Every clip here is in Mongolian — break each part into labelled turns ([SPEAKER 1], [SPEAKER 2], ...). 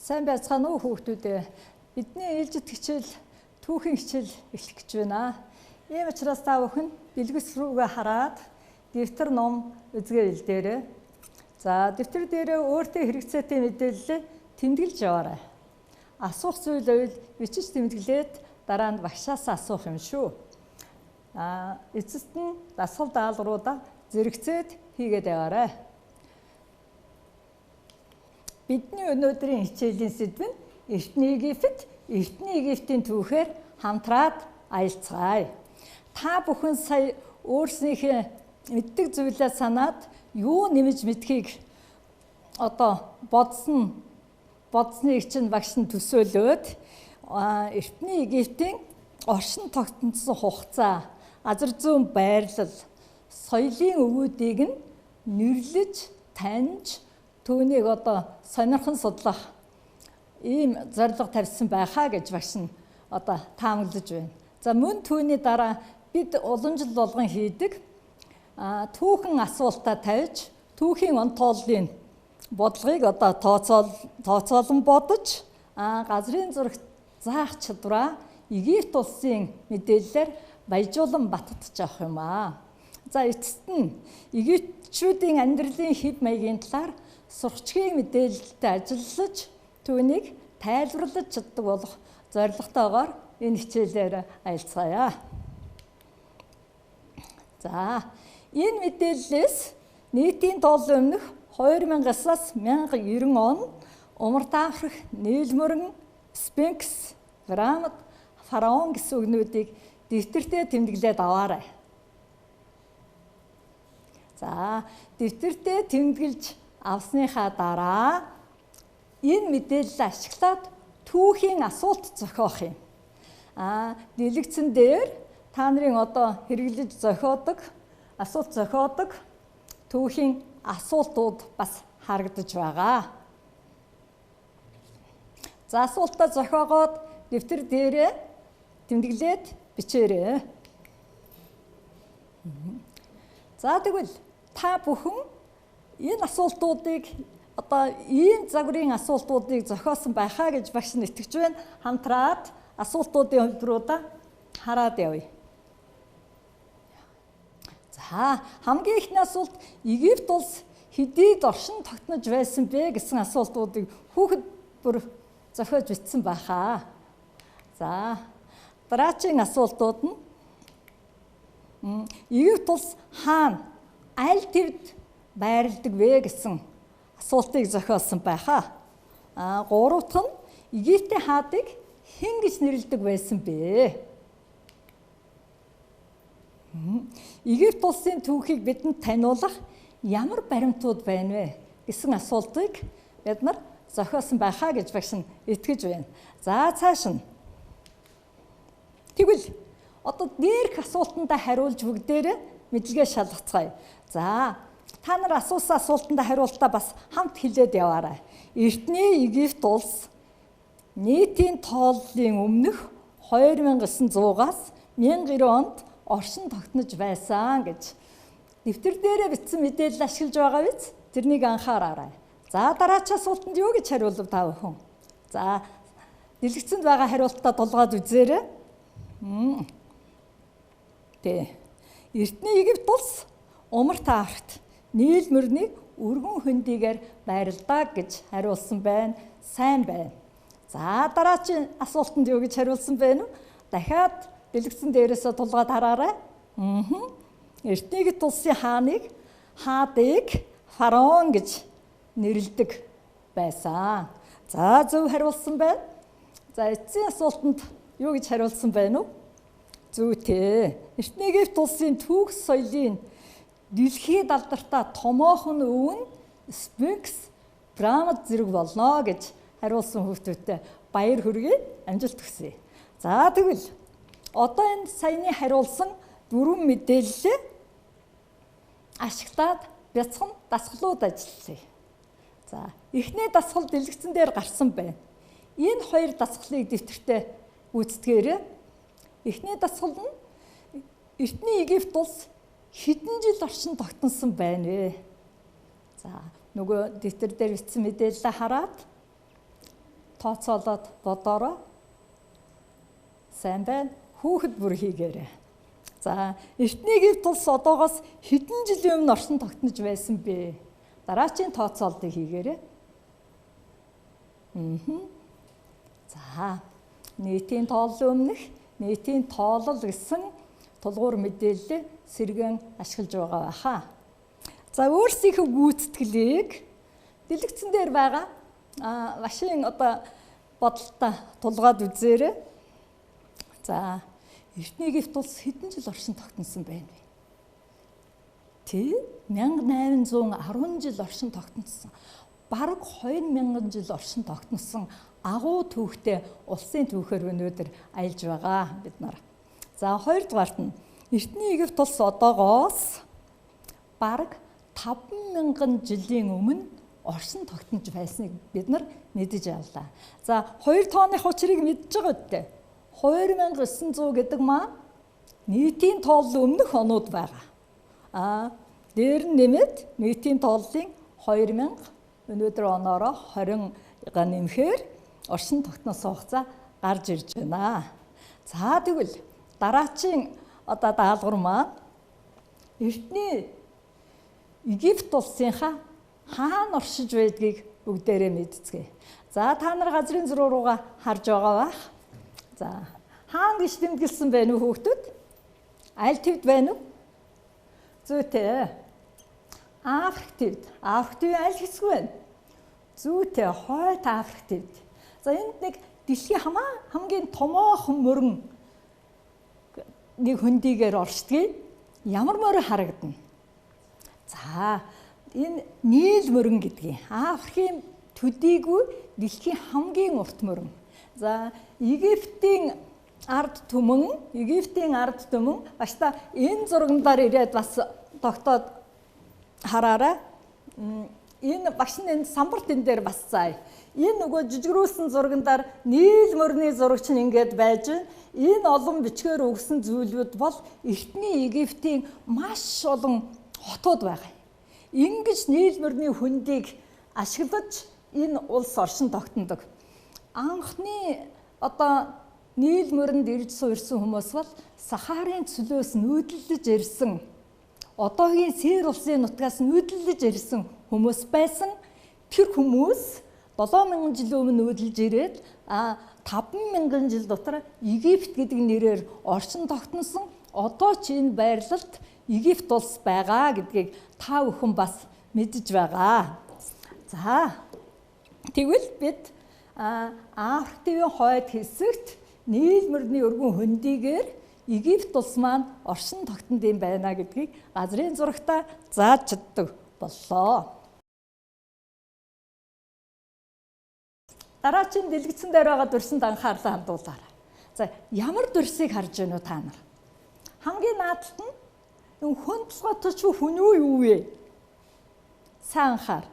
[SPEAKER 1] Сайн байцгаана уу хүүхдүүдээ. Бидний ээлжид хичээл түүхийн хичээл эхлэх гэж байна. Ийм учраас та бүхэн бэлгэс рүүгээ хараад дэвтэр ном үзгээ илдээрэй. За дэвтэр дээрээ өөртөө хэрэгцээтэй мэдээлэлээ тэмдэглэж яваарай. Асуух зүйл байвал бичиж тэмдэглээд дараа нь багшаас асуух юм шүү. Эцэст нь дасгал даалгавруудаа зэрэгцээд хийгээд яваарай. Бидний өнөөдрийн хичээлийн сэдэв нь Эртний Египет, Эртний Египтийн түүхээр хамтраад аялцгаая. Та бүхэн сая өөрснийхээ мэддэг зүйлээ санаад юу нэмж мэдхийг бодсныг чинь багш нь төсөөлөөд Эртний Египтийн оршин тогтносон хугацаа, азар зүйн байрлал, соёлын өвүүдийг нь нэрлэж, таньж түүнийг сонирхон судлах ийм зорилго тавьсан байхаа гэж багш нь таамаглаж байна. За мөн түүний дараа бид улам жил болгон хийдэг түүхэн асуултаа тавьж түүхийн онтооллын бодлогыг тооцоолон бодож газрын зурагт заах чадвараа Египт улсын мэдээллээр баяжуулан баттгаж авах юм аа. За эцэст нь египтчүүдийн амьдралын хэв маягийн талаар сурчгийн мэдээлэлтэй ажиллаж түүнийг тайлбарлаж чаддаг болох зорилготойгоор энэ хичээлээр аялцгаая. За энэ мэдээллээс нийтийн тооллын өмнөх 2000-аас 1090 он Умард Африк, нийлмөрөн, Сфинкс, пирамид, фараон гэсэн үгнүүдийг дэвтэртээ тэмдэглээд аваарай. За дэвтэртээ тэмдэглэж авсныхаа дараа энэ мэдээллийг ашиглаад түүхийн асуулт зохиох юм. Дэлгэцэн дээр та нарын хэрэглэж зохиодог, асуулт зохиодог түүхийн асуултууд бас харагдаж байгаа. За асуултаа зохиогоод дэвтэр дээрээ тэмдэглээд бичээрэй. За тэгвэл та бүхэн энэ асуултуудыг ийм загварын асуултуудыг зохиосон байхаа гэж багш нь итгэж байна. Хамтраад асуултуудын хувьдруудаа хараад явъя. За хамгийн ихний асуулт Египт улс хэдийд оршин тогтнож байсан бэ гэсэн асуултуудыг хүүхэд бүр зохиож бичсэн байхаа. За дараагийн асуултууд нь Египт улс хаана аль твд байрладаг вэ гэсэн асуултыг зохиосон байхаа. Гурав дахь нь Египтийн хаадыг хэн гэж нэрлэдэг байсан бэ? Египт улсын түүхийг бидэнд таниулах ямар баримтууд байна вэ гэсэн асуултыг бид нар зохиосон байхаа гэж багш нь итгэж байна. За цааш нь тэгвэл дээрх асуултандаа хариулж бүгдээрээ мэдлэгээ шалгацгаая. За та нар асуусан асуултанд хариултаа бас хамт хэлээд яваарай. Эртний Египт улс нийтийн тооллын өмнөх 2900-аас 1090 онд оршин тогтнож байсан гэж дэвтэр дээрээ бичсэн мэдээлэл ашиглаж байгаа биз? Тэрнийг анхаараарай. За дараач асуултанд юу гэж хариулв та бүхэн? За дэлгэцэнд байгаа хариултаа тулгаад үзээрэй. Эртний Египт улс Умард Африкт нийлмөрний өргөн хөндийгээр байрладаг гэж хариулсан байна. Сайн байна. За дараагийн асуултанд юу гэж хариулсан байна вэ? Дахиад дэлгэцэн дээрээсээ тулгаад хараарай. Эртний Египт улсын хаадыг фараон гэж нэрлэдэг байсан. За зөв хариулсан байна. За эцсийн асуултанд юу гэж хариулсан байна вэ? Зүйтэй. Эртний Египт улсын түүх соёлын дэлхийд алдартай томоохон өв нь Сфинкс, пирамид зэрэг болно гэж хариулсан хүүхдүүдтэй баяр хүргэе, амжилт хүсье. За тэгвэл энэ саяны хариулсан 4 мэдээллээ ашиглаад бяцхан дасгалууд ажиллая. За эхний дасгал дэлгэцэн дээр гарсан байна. Энэ 2 дасгалыг дэвтэртээ гүйцэтгээрэй. Эхний дасгал нь Эртний Египт улс хэдэн жил оршин тогтносон байна вэ? За нөгөө дэвтэр дээр бичсэн мэдээлэлээ хараад тооцоолоод бодоорой. Сайн байна. Хүүхэд бүр хийгээрэй. За, эртний Египт улс одоогоос хэдэн жилийн өмнө оршин тогтнож байсан бэ? Дараачийн тооцоолтыг хийгээрэй. За, нийтийн тооллын өмнөх нийтийн тоолол гэсэн тулгуур мэдээлэл сэргэн ашиглаж байгаа байхаа. За, өөрсдийнхөө гүйцэтгэлийг дэлгэцэн дээр байгаа машин бодолтой тулгаад үзээрэй. За, эртний Египт улс хэдэн жил оршин тогтносон байна вэ? Тэ 1810 жил оршин тогтносон. Бараг 2000 жил оршин тогтносон агуу түүхтэй улсын түүхээр өнөөдөр аялж байгаа бид нар. За, хоёрдугаарт нь эртний Египт улс одоогоос бараг 5000 жилийн өмнө оршин тогтнож байсныг бид нар мэдэж авлаа. За, 2 тооны учрыг мэдж байгаа үстэй. 2900 гэдэг маань нийтийн тооллын өмнөх онууд байгаа. Дээр нь нэмээд нийтийн тооллын 2000 өнөөдөр оноороо 20-га нэмэхээр оршин тогтносон хугацаа гарч ирж байна. За, тэгвэл дараачийн даалгавар маань эртний Египт улсынхаа хаана оршиж байдгийг бүгдээрээ мэдцгээе. За, та нар газрын зураг руугаа харж байгаа бах. За, хаана гэж тэмдэглэсэн байна уу хүүхдүүд? Аль твд байна уу? Зүйтэй. Африк твд. Африк твд аль хэсэг байна? Зүйтэй, хойд Африк твд. За, энд нэг дэлхийн хамгийн томоохон мөрөн нэг хөндийгээр оршдгийг ямар мөрөн харагдана? За, энэ Нийл мөрөн гэдгийг Африкийн төдийгүй дэлхийн хамгийн урт мөрөн. За, Египтийн ард түмэн башта энэ зурагнаар ирээд бас тогтоод хараарай. Энэ багш нь самбарт энэ дээр бас заа. Энэ нөгөө жижигрүүлсэн зурагнаар Нийл мөрний зураг чинь ингээд байж байна. Энэ олон бичгээр өгсөн зүйлүүд бол эртний Египтийн маш олон хотууд байгаа. Ингиж Нийл мөрний хөндийг ашиглаж энэ улс оршин тогтнодог. Анхны Нийл мөрөнд ирж суурьсан хүмүүс бол Сахарын цөлөөс нүүдэлж ирсэн, одоогийн Сир улсын нутгаас нүүдэлж ирсэн хүмүүс байсан. Тэр хүмүүс 7000 жил өмнө нүүдэлж ирээд 5000 жил дотор Египт гэдэг нэрээр оршин тогтносон. Одоо ч энэ байрлалд Египт улс байгаа гэдгийг та бүхэн бас мэдж байгаа. За, тэгвэл бид Африкийн хойд хэсэгт Нийл мөрний өргөн хөндийгээр Египт улс маань оршин тогтнонд юм байна гэдгийг газрын зурагтаа зааж чаддаг боллоо. Дараачийн дэлгэцэн дээр байгаа дүрсэнд анхаарлаа хандуулаарай. За, ямар дүрсийг харж байна уу та нар? Хамгийн наадтал нь хүн толгойтой ч хүн юу вэ? Сайн анхаар.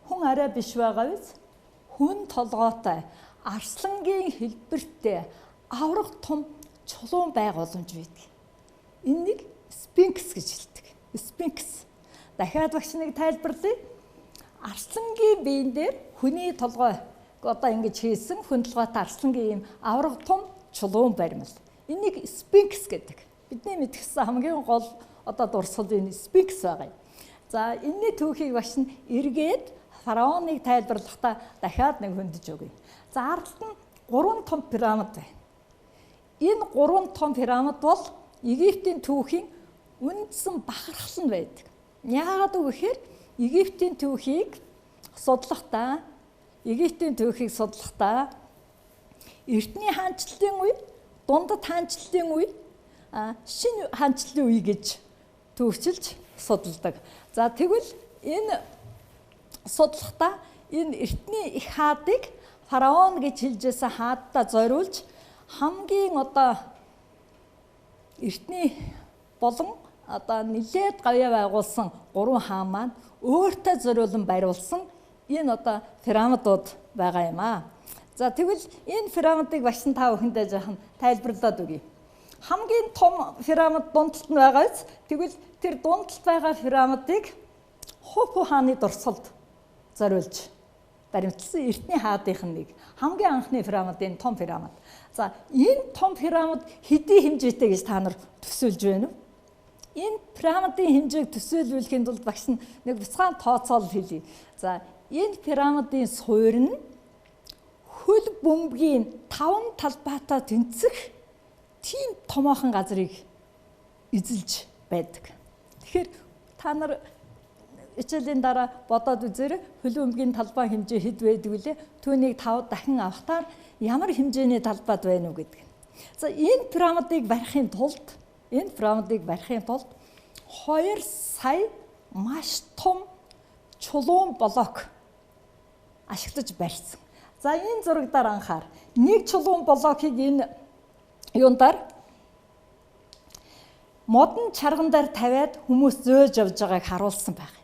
[SPEAKER 1] Хүн арай биш байгаа биз? Хүн толгойтой, арслангийн хэлбэртэй, аврах том чулуун байгууламж байдаг. Энийг Сфинкс гэж хэлдэг. Сфинкс. Дахиад багш нэг тайлбарлая. Арслангийн биен дээр хүний толгой ингэж хийсэн хүн толгойтой арслангийн ийм аврах том чулуун баримл. Энийг Сфинкс гэдэг. Бидний мэдгэсэн хамгийн гол дурсгал энэ Сфинкс байгаа юм. За, энэний түүхийг багш нь эргээд фараоныг тайлбарлахдаа дахиад нэг хөндөж өгье. За, аралд нь 3 том пирамид байна. Энэ 3 том пирамид бол Египтийн түүхийн үндсэн бахархал нь байдаг. Яагаад гэвэл Египтийн түүхийг судлахдаа эртний хаанчлалын үе, дундад хаанчлалын үе, шинэ хаанчлалын үе гэж төвчилж судалдаг. За, тэгвэл энэ судлахдаа энэ эртний их хаадыг фараон гэж хэлжсэн хаадтай зориулж хамгийн эртний болон нэлээд гавьяа байгуулсан 3 хаан маань өөртөө зориулан бариулсан энэ пирамидууд байгаа юм аа. За, тэгвэл энэ пирамидыг багш нь та бүхэндээ жоохон тайлбарлаад өгье. Хамгийн том пирамид дундталд нь байгаа биз? Тэгвэл тэр дундталд байгаа пирамидыг Хуфу хааны дурсгалд зориулж баримтлсан эртний хаадынх нь нэг. Хамгийн анхны пирамидын том пирамид. За энэ том пирамид хэдийн хэмжээтэй гэж та нар төсөөлж байна уу? Энэ пирамидын хэмжээг төсөөлүүлэхийн тулд багш нь нэг бяцхан тооцоол хэлье. За энэ пирамидын суур нь хөл бөмбөгийн 5 талбайтай тэнцэх тийм томоохон газрыг эзэлж байдаг. Тэгэхээр та нар хичээлийн дараа бодоод үзээрэй, хөл бөмбөгийн талбай хэмжээ хэд байдаг вүлээ? Түүнийг 5 дахин авахтаар ямар хэмжээний талбайд байна уу гэдэг. За энэ пирамидыг барихын тулд 2 сая маш том чулуун блок ашиглаж барьсан. За энэ зурагтаар анхаар. Нэг чулуун блокийг энэ юундаар модон чарган дээр тавиад хүмүүс зөөлж явж байгааг харуулсан байна.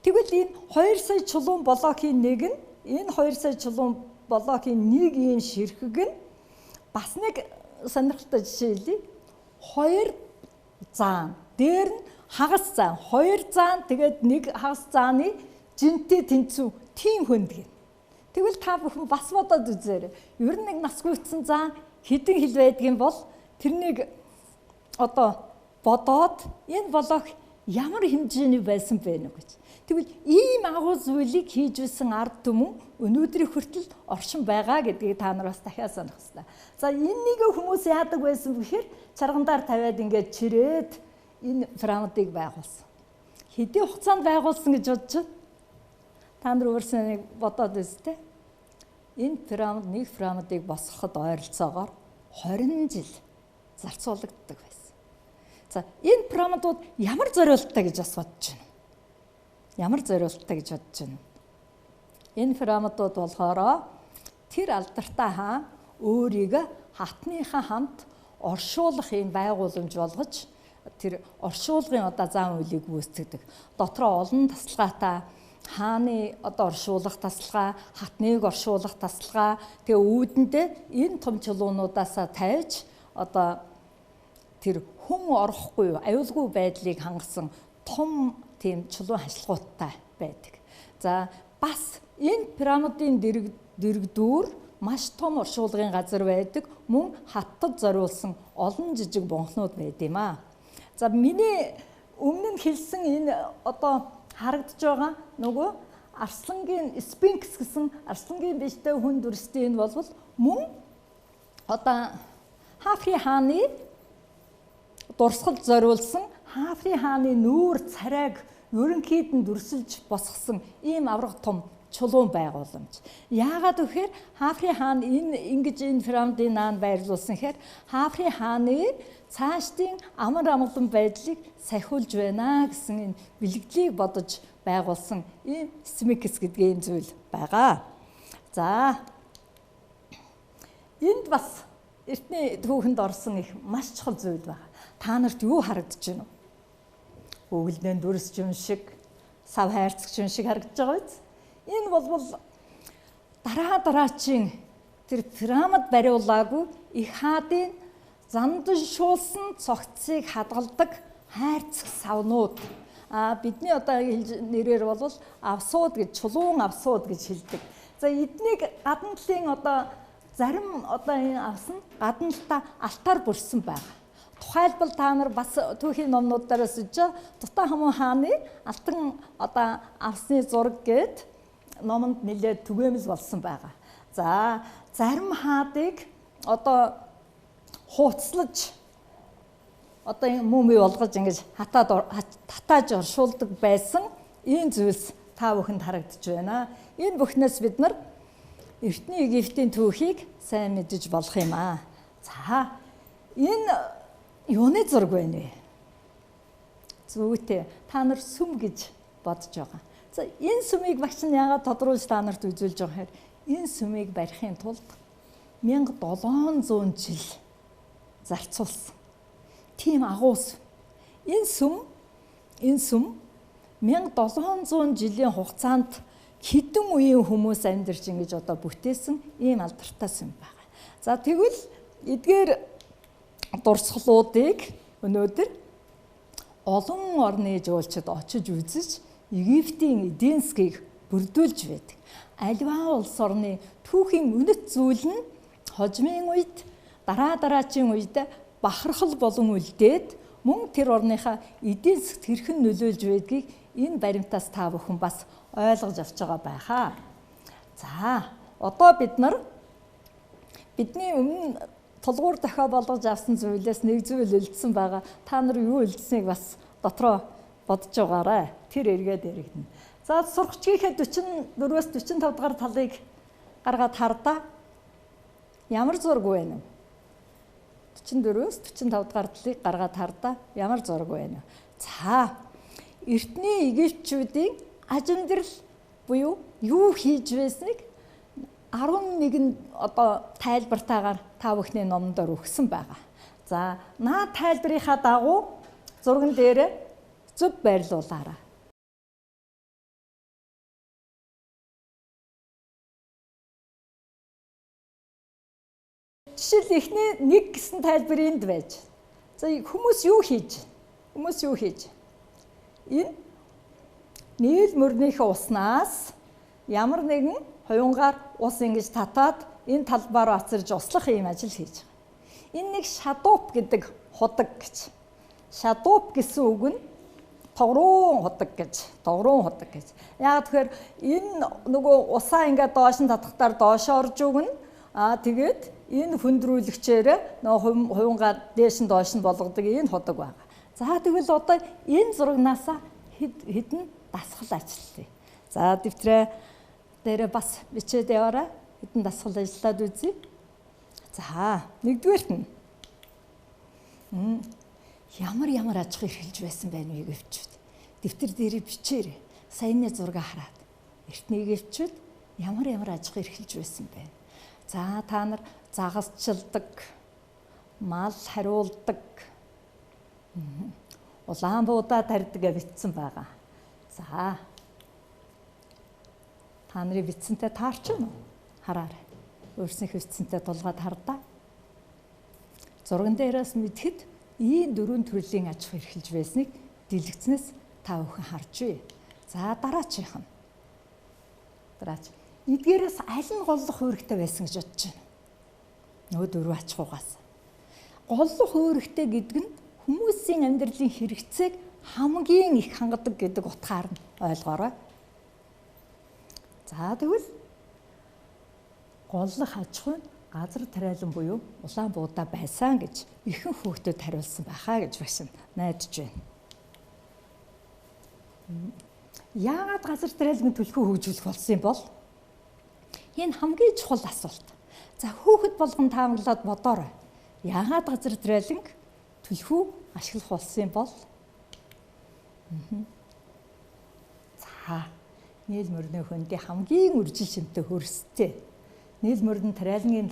[SPEAKER 1] Тэгвэл энэ 2 сая чулуун блокийн нэг нь энэ 2 сая чулуун блокийн нэг ийм ширхэг нь бас нэг сонирхолтой жишээ хэлье. 2 заан дээр нь хагас заан 2 заан тэгээд нэг хагас зааны жинтэй тэнцүү тийм хөндөг. Тэгвэл та бүхэн бас бодоод үзээрэй. Ер нь нэг насгүйцэн заан хэдэн хил байдгийн бол тэрнийг одоо бодоод энэ блок ямар хэмжээний байсан бэ гэж. Тэгвэл ийм агуу зүйлийг хийж байсан ард түмэн өнөөдрийн хүртэл оршин байгаа гэдгийг та нар бас дахиад санах хэрэгтэй. За энэнийг хүмүүс яадаг байсан бэхээр чаргандаар тавиад ингээд чирээд энэ пирамидыг байгуулсан. Хэдийн хугацаанд байгуулсан гэж бодож байна? Та нар өөрсдөө нэг бодоод үзтээ. Энэ нэг пирамидыг босгоход ойролцоогоор 20 жил зарцуулагддаг байсан. За энэ пирамидууд ямар зориулттай гэж бас бодож байна. Ямар зориулттай гэж бодож байна. Энэ пирамидууд болохоор тэр алдартай хаан өөрийгөө хатныхаа хамт оршуулах юм байгууламж болгож тэр оршуулгын одоо зан үйлийг гүйцэтгэдэг. Дотроо олон тасалгаатай хааны одоо оршуулах тасалгаа, хатныг оршуулах тасалгаа, тэгээ үүдэндээ энэ том чулуунуудаасаа тавьж одоо тэр хүн орохгүй, аюулгүй байдлыг хангасан том тийм чулуун хашлгууттай байдаг. За бас энэ пирамидын дэрэгдүүр маш том оршуулгын газар байдаг, мөн хаттад зориулсан олон жижиг бунхнууд байд юм аа. За миний өмнө нь хэлсэн энэ одоо харагдаж байгаа нөгөө Арслангийн Сфинкс гэсэн Арслангийн биштэй хүн дүрстэй энэ бол мөн одоо Хафрын хааны дурсгалд зориулсан Хафрын хааны нүүр царайг ерөнхийд нь дүрсэлж босгосон ийм авраг том чулуун байгууламж. Яагаад гэхээр Хафрын хаан ингэж энэ пирамидын наанд байрлуулсан гэхээр Хафрын хааны цаашдын амар амгалан байдлыг сахиулж байна гэсэн энэ бэлгэдлийг бодож байгуулсан ийм Сфинкс гэдэг ийм зүйл байгаа. За энд бас эртний түүхэнд орсон их маш чухал зүйл байгаа. Та нарт юу харагдаж байна вэ? Өглөөний дүрс юм шиг, сав хайрцагч юм шиг харагдаж байгаа биз? Энэ бол дараачийн тэр пирамид бариулаагүй их хаадын занданшуулсан цогцыг хадгалдаг хайрцаг савнууд. Бидний одоо нэрээр бол авсууд гэж, чулуун авсууд гэж хэлдэг. За эднийг гадна талын одоо зарим одоо энэ авс нь гадна талаа алтаар бүрсэн байгаа. Тухайлбал та нар бас түүхийн номнуудаас үзэж Тутанхамун хааны алтан одоо авсны зураг гээд номонд нэлээд түгээмэл болсон байгаа. За зарим хаадыг одоо хууцлаж одоо мөмий болгож ингэж татааж оршуулдаг байсан ийм зүйлс та бүхэнд харагдаж байна. Энэ бүхнээс бид нар эртний Египтийн түүхийг сайн мэдэж болох юм аа. За энэ юуны зураг байна вэ? Зүйтэй та нар сүм гэж бодож байгаа. За энэ сүмийг багш нь яагаад тодруулж та нарт үзүүлж байгаа хэрэг энэ сүмийг барихын тулд 1700 жил зарцуулсан. Тийм агуу сүм. Энэ сүм 1700 жилийн хугацаанд хэдэн үеийн хүмүүс амьдарч ингэж одоо бүтээсэн ийм алдартай сүм байна. За тэгвэл эдгээр дурсгалуудыг өнөөдөр олон орны жуулчид очиж үзэж Египтийн эдийн засгийг бүрдүүлж байдаг. аливаа улс орны түүхийн үнэт зүйл нь хожмын үед дараачийн үед бахархал болон үлдээд мөн тэр орныхаа эдийн засгт хэрхэн нөлөөлж байдгийг энэ баримтаас та бүхэн бас ойлгож авч байгаа байхаа. За одоо бидний өмнө тулгуур дохио болгож авсан зүйлээс нэг зүйл үлдсэн байгаа. Та нар юу үлдсэнийг бас дотроо бодож байгаарай. Тэр эргээд яригдана. За сургачгийнхээ 44-өөс 45 дугаар талыг гаргаад хардаа. Ямар зураг вэ? 44-өөс 45 дугаар талыг гаргаад хардаа. Ямар зураг вэ? За эртний египтчүүдийн ажимдэрл буюу юу хийж байсныг 11 тайлбартаагаар та бүхний номдоор өгсөн байгаа. За наа тайлбарынхаа дагуу зурган дээр зөв байрлуулаарай. Жишээл эхний нэг гэсэн тайлбар энд байж. За хүмүүс юу хийж? Энэ нийл мөрнийхөө уснаас ямар нэгэн хуянгаар ус ингэж татаад энэ талбаар оцорж услах ийм ажил хийж байгаа. Энэ нэг шадууп гэдэг худаг гэж. Шадууп гэсэн үг нь тогруун худаг гэж. Яг тэгэхээр энэ нөгөө усаа ингээд доош нь татахтаар доош орж өгнө. Тэгээд энэ хөндрүүлэгчээр нөгөө хуянгаа дээш нь доош нь болгодог энэ худаг байгаа. За тэгвэл одоо энэ зурагнаас хэдэн дасгал ажиллая. За дэвтрээ дээр бас бичээд яваарай. Хэдэн дасгал ажиллаад үзье. За нэгдүгээрт нь ямар аж ахуй эрхэлж байсан байх вэ гэвчүүд. Дэвтэр дээр бичээрэй. Саяны зураг хараад. Эртний египтчүүд ямар аж ахуй эрхэлж байсан бэ? За та нар загасчилдаг, мал хариулдаг, улаан буудаа тарьдаг бичсэн байгаа. За та нарын бичсэнтэй таарч байна уу? Хараарай. Өөрснийхөө бичсэнтэй дулгаад хардаа. Зурган дээрээс мэдхэд ийм дөрвөн төрлийн аж ахуй эрхэлж байсныг дэлгэцнээс та бүхэн харж бай. За дараачих нь. Эдгээрээс аль нь голлох үүрэгтэй байсан гэж бодож байна. Нөгөө дөрвөн аж ахуйгаас. Голлох үүрэгтэй гэдэг нь хүмүүсийн амьдралын хэрэгцээг хамгийн их хангадаг гэдэг утгаар нь ойлгоорой. За тэгвэл голлох аж ахуй нь газар тариалан буюу улаан буудаа байсан гэж ихэнх хүүхдүүд хариулсан байхаа гэж багш найдаж байна. Яагаад газар тариалан түлхүү хөгжүүлэх болсон юм бол? Энэ хамгийн чухал асуулт. За хүүхэд болгон таамаглаад бодоорой. Яагаад газар тариалан түлхүү ашиглах болсон юм бол? За нийл мөрний хөндий хамгийн үржил шимтэй хөрстэй. Нийл мөрөн тариалангийн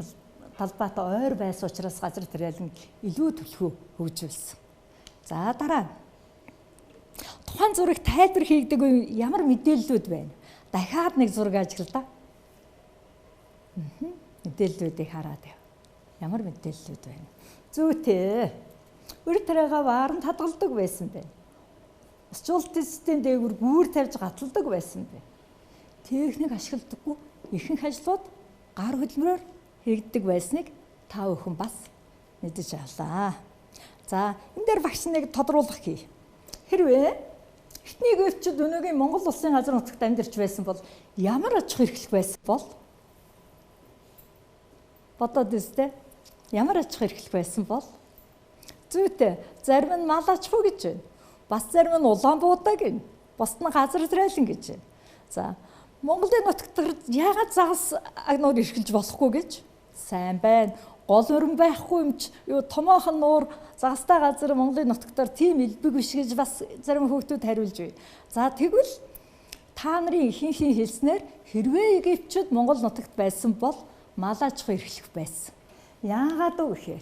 [SPEAKER 1] талбайт ойр байсан учраас газар тариалан илүү түлхүү хөгжүүлсэн. За дараа. Тухайн зураг тайлбар хийгдэг үе ямар мэдээллүүд байна? Дахиад нэг зураг ажиглаа. Мэдээллүүдийг хараад яв. Ямар мэдээллүүд байна? Зүйтэй. Өр тариагаа вааран хадгалдаг байсан байна. Усчлалтын систем дээгүүр гүүр тавьж гаталдаг байсан байна. Техник ашигладаггүй ихэнх ажлууд гар хөдлмөрөөр хийгддэг байсныг та бүхэн бас мэдэж авлаа. За энэ дээр багш нэг тодруулах хий. Хэрвээ эртний египтчүүд өнөөгийн Монгол улсын газар нутагт амьдарч байсан бол ямар аж ахуй эрхлэх байсан бол? Бодоод үзтээ. Ямар аж ахуй эрхлэх байсан бол? Зүйтэй. Зарим нь мал аж ахуй гэж байна. Бас зарим нь улаан буудаа гин. Бусд нь газар тариалан гэж байна. За Монголын нутагт яагаад загас агнуур эрхэлж болохгүй гэж? Сайн байна. Гол өрн байхгүй юм ч томоохон нуур загастай газар Монголын нутагтаар тийм элбэг биш гэж бас зарим хүүхдүүд хариулж байна. За тэгвэл та нарын ихэнхийн хэлснээр хэрвээ египтчүүд Монгол нутагт байсан бол мал аж ахуй эрхлэх байсан. Яагаад вэ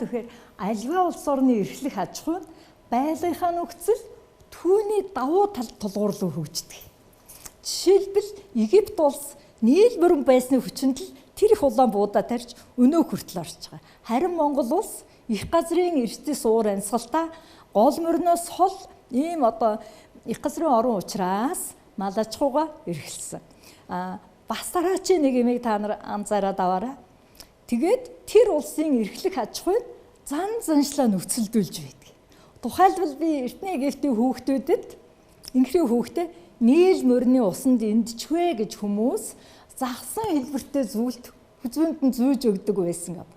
[SPEAKER 1] гэхээр аливаа улс орны эрхлэх аж ахуй нь байлгынхаа нөхцөл түүний давуу талд тулгуурлан хөгждөг. Жишээлбэл Египт улс нийл мөрөн байсны хүчинд л тэр их улаан буудаа тарьж өнөө хүртэл орж байгаа. Харин Монгол улс их газрын эрдэс уур амьсгалтаа гол мөрнөөс хол ийм их газрын орон учраас мал аж ахуйгаа эрхэлсэн. бас дараачийн нэг юмыг та нар анзаараад аваарай. Тэгээд тэр улсын эрхлэх аж ахуйг зан заншлаа нөхцөлдүүлж байдаг. Тухайлбал би Эртний Египтийн хүүхдүүдэд инхрийн хүүхдээ Нийл морины усанд эндчвэ гэж хүмүүс загсан хэлбэртэй зүйлт хүзүүнд нь зүүж өгдөг байсан гав.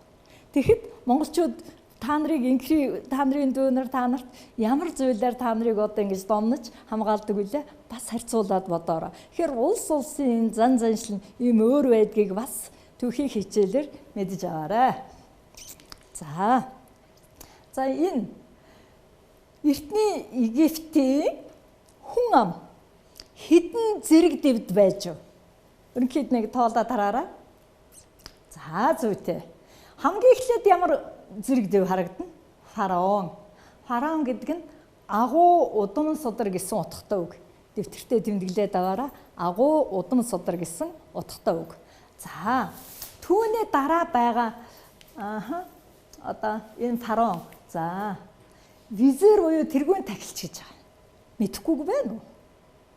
[SPEAKER 1] Тэгэхэд монголчууд та нарын дүүнер та нарт ямар зүйлээр та нарыг одоо ингэж домнож хамгаалдаг вүлээ бас харьцуулаад бодоорой. Тэгэхээр улс улсын зан заншил нь ийм өөр байдгийг бас түүхийн хичээлээр мэдэж аваарай. За энэ Эртний Египтийн хүн ам хэдэн зэрэг дэвд байж вэ? Ерөнхийд нэг тоолоод хараарай. За зүйтэй. Хамгийн эхлээд ямар зэрэг дэв харагдана? Фараон. Фараон гэдэг нь агуу удам судар гэсэн утгатай үг. Дэвтэртээ тэмдэглээд аваарай. Агуу удам судар гэсэн утгатай үг. За түүний дараа байгаа одоо энэ фараон. За визер буюу тэргүүн тахилч гэж байгаа. Мэдхгүй байна уу?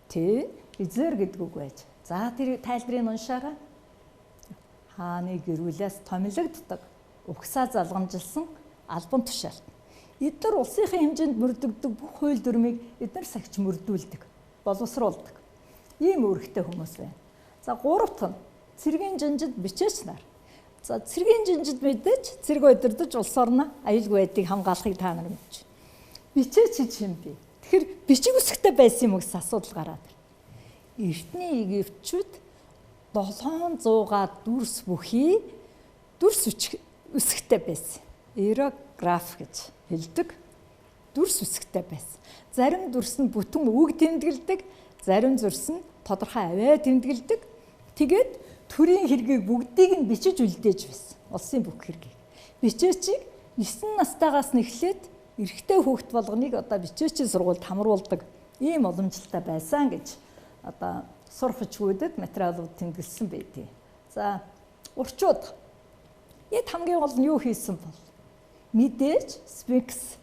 [SPEAKER 1] Тэ визер гэдэг үг байж. За тэр тайлбарыг уншаарай. Хааны гэрүүлээс томилогддог, угсаа залгамжилсан албан тушаалт. Эдгээр улсынхаа хэмжээнд мөрдөгдөг бүх хууль дүрмийг эдгээр сахиж мөрдүүлдэг, боловсруулдаг. Ийм үүрэгтэй хүмүүс байна. За гурав дахь нь цэргийн жанжид бичээч нар. За цэргийн жанжид мэдээж цэрэг удирдах улс орно аюулгүй байдлыг хамгаалахыг та нар мэдж. Бичээч чинь би. Тэгэхээр бичиг үсгтэй байсан юм гэсэн асуудал гараад байна. Эртний египтчүүд 700-га дүрс бүхий дүрс үсгтэй байсан. Иерограф гэж хэлдэг. Дүрс үсгтэй байсан. Зарим дүрс нь бүтэн үг тэмдэглэдэг, зарим дүрс нь тодорхой авиа тэмдэглэдэг. Тэгээд төрийн хэргийг бүгдийг нь бичиж үлдээж байсан. Улсын бүх хэргийг. Бичээчийг 9 настайгаас нь эхлээд эрэгтэй хүүхэд болгоныг одоо бичээчийн сургуульд хамруулдаг ийм уламжлалтай байсан гэж одоо сурвалжгүйдэд материалууд тэмдэглэсэн байдгийг. За урчууд эд хамгийн гол нь юу хийсэн бол мэдээж Sphinx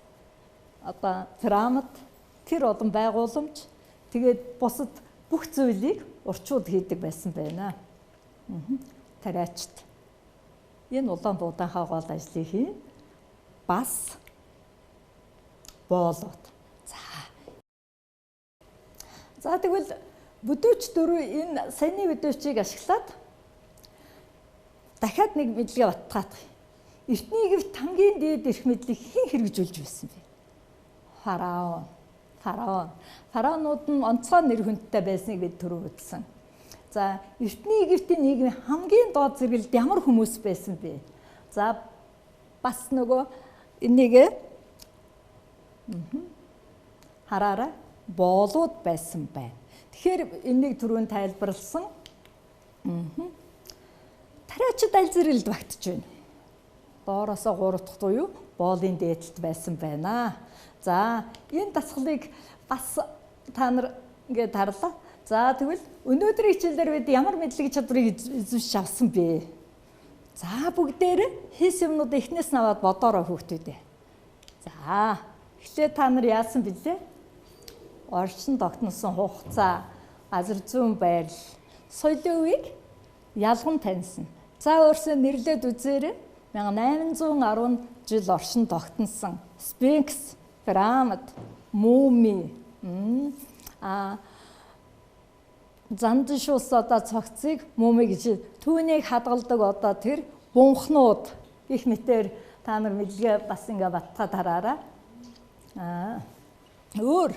[SPEAKER 1] одоо пирамид тэр олон байгууламж тэгээд бусад бүх зүйлийг урчууд хийдэг байсан байна. Тариачт энэ улаан буудаанхаа гол ажлыг хийн. Бас боолууд. За тэгвэл бүдүүч дөрөв энэ саяны бүдүүчийг ашиглаад дахиад нэг мэдлэгээ баттгаах. Эртний Египт хамгийн дээд эрх мэдлийг хэн хэрэгжүүлж байсан бэ? Фараон. Фараонууд нь онцгой нэр хүндтэй байсныг бид түрүү үзсэн. За Эртний Египтийн нийгмийн хамгийн доод зэрэгэлд ямар хүмүүс байсан бэ? За бас нөгөө энийг хараарай, боолууд байсан байна. Тэгэхээр энийг түрүүн тайлбарлсан. Тариачид аль зэрэгэлд багтж байна? Доороосоо 3 дахь буюу боолын дээдлэлд байсан байна. За энэ дасгалыг бас та нар ингээд харлаа. За тэгвэл өнөөдрийн хичээлээр бид ямар мэдлэг чадварыг эзэмшиж авсан бэ? За бүгдээрээ хийс юмнууд эхнээс нь аваад бодоорой хүүхдүүдээ. За эхлээд та нар яасан бэлээ? Орчин тогтносон хугацаа, газар зүйн байрлал, соёлын үеийг ялган таньсан. За өөрсдөө нэрлээд үзээрэй. 1810 жил оршин тогтносон Sphinx, пирамид, муми, Зандан шуус одоо цогцыг муми гэж түүнийг хадгалдаг одоо тэр бунхнууд гэх мэтээр та нар мэдлэгээ бас ингээ баттгаад хараарай. Өөр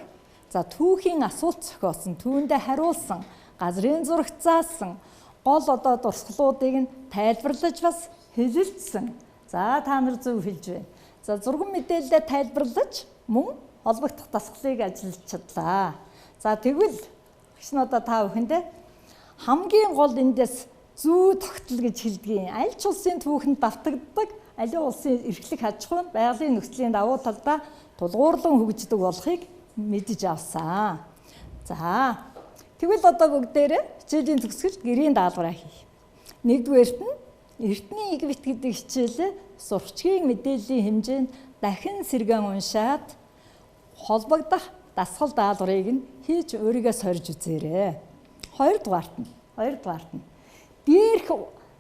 [SPEAKER 1] за түүхийн асуулт зохиосон, түүндээ хариулсан, газрын зурагт заасан, гол одоо дурсгалуудыг нь тайлбарлаж бас хэлэлцсэн. За та нар зөв хэлж байна. За зурган мэдээлэлээ тайлбарлаж мөн холбогдох дасгалыг ажиллаж чадлаа. За тэгвэл багш нь одоо та бүхэндээ хамгийн гол эндээс зүү тогтол гэж хэлдэг. Аль ч улсын түүхэнд давтагддаг, аливаа улсын эрхлэх аж ахуй нь байгалийн нөхцөлийн давуу талдаа тулгуурлан хөгждөг болохыг мэдэж авсан. За тэгвэл одоо бүгдээрээ хичээлийн төгсгөлд гэрийн даалгавраа хий. Нэгдүгээрт нь Эртний Египт гэдэг хичээлээ сурчгийн мэдээллийн хэмжээнд дахин сэргэн уншаад холбогдох дасгал даалгаврыг нь хийж өөрийгөө сорж үзээрэй. Хоёрдугаарт нь дээрх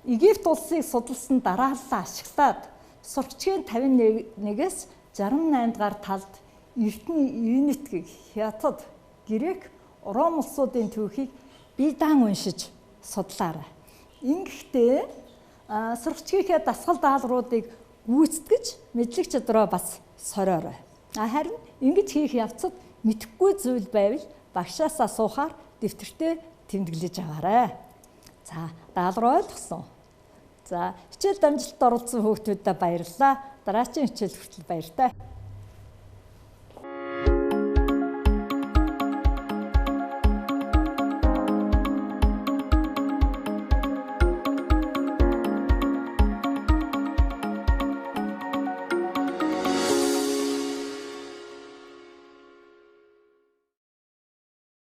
[SPEAKER 1] Египт улсыг судалсан дарааллаа ашиглаад сурчгийн 51-ээс 68 дугаар талд эртний Юнитгийг Хятад, Грек, Ром улсуудын түүхийг биедаан уншиж судлаарай. Ингэхдээ сургачгийнхээ дасгал даалгавруудыг гүйцэтгэж мэдлэг чадвараа бас сориорой. Харин ингэж хийх явцад мэдэхгүй зүйл байвал багшаас асуухаар дэвтэртээ тэмдэглэж аваарай. За, даалгавар ойлгосон. За, хичээлд амжилтанд оролцсон хүүхдүүдэд баярлалаа. Дараагийн хичээл хүртэл баяртай.